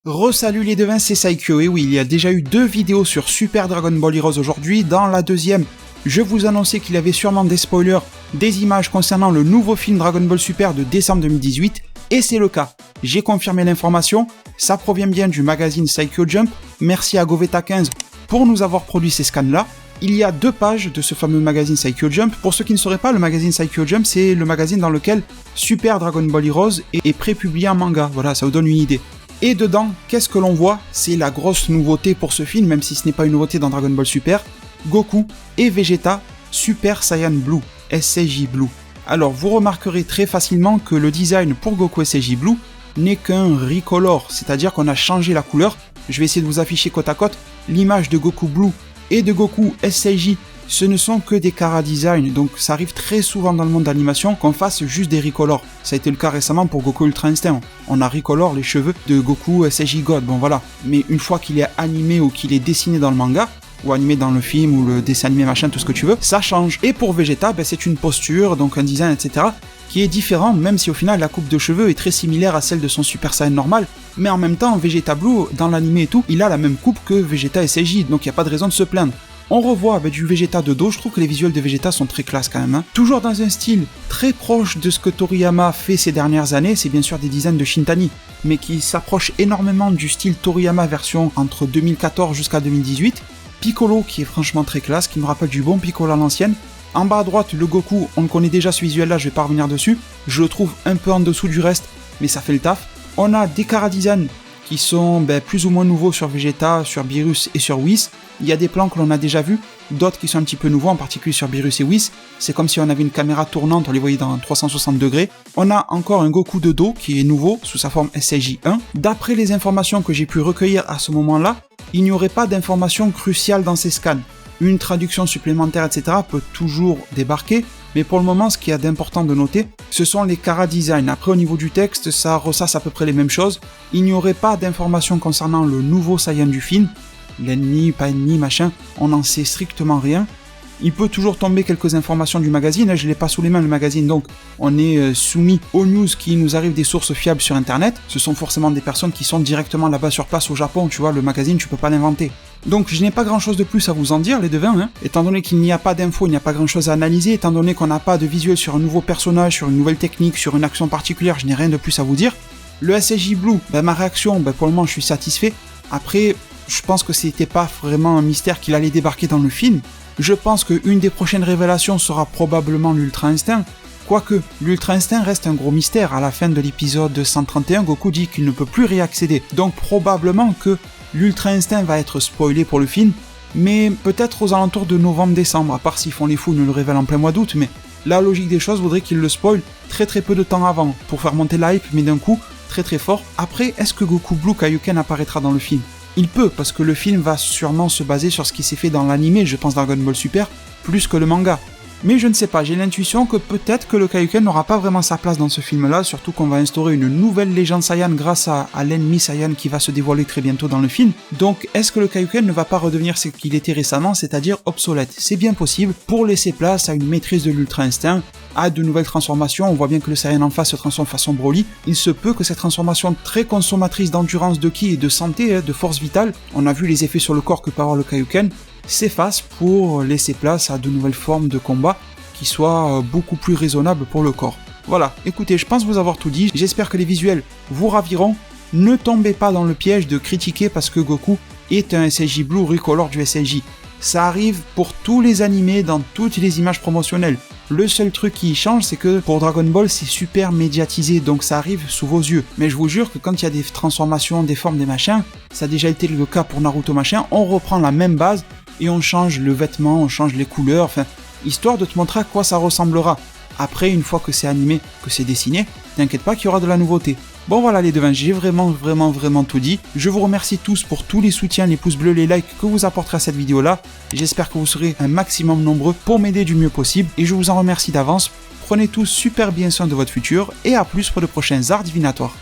Re-salut les devins, c'est Saikyo, et oui, il y a déjà eu 2 vidéos sur Super Dragon Ball Heroes aujourd'hui. Dans la deuxième, je vous annonçais qu'il y avait sûrement des spoilers, des images concernant le nouveau film Dragon Ball Super de décembre 2018, et c'est le cas. J'ai confirmé l'information, ça provient bien du magazine Saikyo Jump, merci à Goveta15 pour nous avoir produit ces scans-là. Il y a 2 pages de ce fameux magazine Saikyo Jump. Pour ceux qui ne sauraient pas, le magazine Saikyo Jump, c'est le magazine dans lequel Super Dragon Ball Heroes est pré-publié en manga, voilà, ça vous donne une idée. Et dedans, qu'est-ce que l'on voit? C'est la grosse nouveauté pour ce film, même si ce n'est pas une nouveauté dans Dragon Ball Super. Goku et Vegeta Super Saiyan Blue, SCJ Blue. Alors vous remarquerez très facilement que le design pour Goku SCJ Blue n'est qu'un recolor, c'est-à-dire qu'on a changé la couleur. Je vais essayer de vous afficher côte à côte l'image de Goku Blue et de Goku SCJ. Ce ne sont que des chara design, donc ça arrive très souvent dans le monde d'animation qu'on fasse juste des recolors. Ça a été le cas récemment pour Goku Ultra Instinct. On a recolor les cheveux de Goku SCJ God, bon voilà. Mais une fois qu'il est animé ou qu'il est dessiné dans le manga, ou animé dans le film, ou le dessin animé machin, tout ce que tu veux, ça change. Et pour Vegeta, c'est une posture, donc un design, etc., qui est différent, même si au final la coupe de cheveux est très similaire à celle de son Super Saiyan normal. Mais en même temps, Vegeta Blue, dans l'animé et tout, il a la même coupe que Vegeta SCJ, donc il n'y a pas de raison de se plaindre. On revoit du Vegeta de dos, je trouve que les visuels de Vegeta sont très classe quand même. Hein. Toujours dans un style très proche de ce que Toriyama fait ces dernières années, c'est bien sûr des designs de Shintani, mais qui s'approche énormément du style Toriyama version entre 2014 jusqu'à 2018. Piccolo qui est franchement très classe, qui me rappelle du bon Piccolo à l'ancienne. En bas à droite, le Goku, on le connaît déjà ce visuel là, je vais pas revenir dessus. Je le trouve un peu en dessous du reste, mais ça fait le taf. On a des chara design qui sont plus ou moins nouveaux sur Vegeta, sur Beerus et sur Whis. Il y a des plans que l'on a déjà vus, d'autres qui sont un petit peu nouveaux, en particulier sur Beerus et Whis. C'est comme si on avait une caméra tournante, on les voyait dans 360 degrés. On a encore un Goku de dos qui est nouveau, sous sa forme SCJ1. D'après les informations que j'ai pu recueillir à ce moment-là, il n'y aurait pas d'informations cruciales dans ces scans. Une traduction supplémentaire, etc. peut toujours débarquer, mais pour le moment, ce qu'il y a d'important de noter, ce sont les chara design. Après, au niveau du texte, ça ressasse à peu près les mêmes choses. Il n'y aurait pas d'informations concernant le nouveau Saiyan du film, l'ennemi, pas ennemi, machin, on n'en sait strictement rien. Il peut toujours tomber quelques informations du magazine, je l'ai pas sous les mains le magazine, donc on est soumis aux news qui nous arrivent des sources fiables sur internet. Ce sont forcément des personnes qui sont directement là-bas sur place au Japon, tu vois, le magazine tu peux pas l'inventer. Donc je n'ai pas grand chose de plus à vous en dire les devins, hein. Étant donné qu'il n'y a pas d'infos, il n'y a pas grand chose à analyser, étant donné qu'on n'a pas de visuel sur un nouveau personnage, sur une nouvelle technique, sur une action particulière, je n'ai rien de plus à vous dire. Le SCJ Blue, ma réaction, pour le moment je suis satisfait. Après, je pense que c'était pas vraiment un mystère qu'il allait débarquer dans le film. Je pense qu'une des prochaines révélations sera probablement l'Ultra Instinct. Quoique, l'Ultra Instinct reste un gros mystère. À la fin de l'épisode 131, Goku dit qu'il ne peut plus réaccéder. Donc probablement que l'Ultra Instinct va être spoilé pour le film, mais peut-être aux alentours de novembre-décembre, à part s'ils font les fous, ils ne le révèlent en plein mois d'août, mais la logique des choses voudrait qu'ils le spoilent très peu de temps avant, pour faire monter l'hype, mais d'un coup, très fort. Après, est-ce que Goku Blue Kaioken apparaîtra dans le film ? Il peut, parce que le film va sûrement se baser sur ce qui s'est fait dans l'animé, je pense Dragon Ball Super, plus que le manga. Mais je ne sais pas, j'ai l'intuition que peut-être que le Kaioken n'aura pas vraiment sa place dans ce film-là, surtout qu'on va instaurer une nouvelle légende Saiyan grâce à l'ennemi Saiyan qui va se dévoiler très bientôt dans le film. Donc est-ce que le Kaioken ne va pas redevenir ce qu'il était récemment, c'est-à-dire obsolète? C'est bien possible, pour laisser place à une maîtrise de l'Ultra Instinct, à de nouvelles transformations. On voit bien que le Saiyan en face se transforme façon Broly. Il se peut que cette transformation très consommatrice d'endurance, de ki et de santé, de force vitale, on a vu les effets sur le corps que peut avoir le Kaioken, s'efface pour laisser place à de nouvelles formes de combat qui soient beaucoup plus raisonnables pour le corps. Voilà, écoutez, je pense vous avoir tout dit, j'espère que les visuels vous raviront. Ne tombez pas dans le piège de critiquer parce que Goku est un SCJ Blue recolor du SCJ. Ça arrive pour tous les animés, dans toutes les images promotionnelles. Le seul truc qui change, c'est que pour Dragon Ball, c'est super médiatisé, donc ça arrive sous vos yeux. Mais je vous jure que quand il y a des transformations, des formes, des machins, ça a déjà été le cas pour Naruto machin, on reprend la même base et on change le vêtement, on change les couleurs, enfin, histoire de te montrer à quoi ça ressemblera. Après, une fois que c'est animé, que c'est dessiné, t'inquiète pas qu'il y aura de la nouveauté. Bon voilà les devins, j'ai vraiment tout dit. Je vous remercie tous pour tous les soutiens, les pouces bleus, les likes que vous apporterez à cette vidéo là. J'espère que vous serez un maximum nombreux pour m'aider du mieux possible et je vous en remercie d'avance. Prenez tous super bien soin de votre futur et à plus pour de prochains arts divinatoires.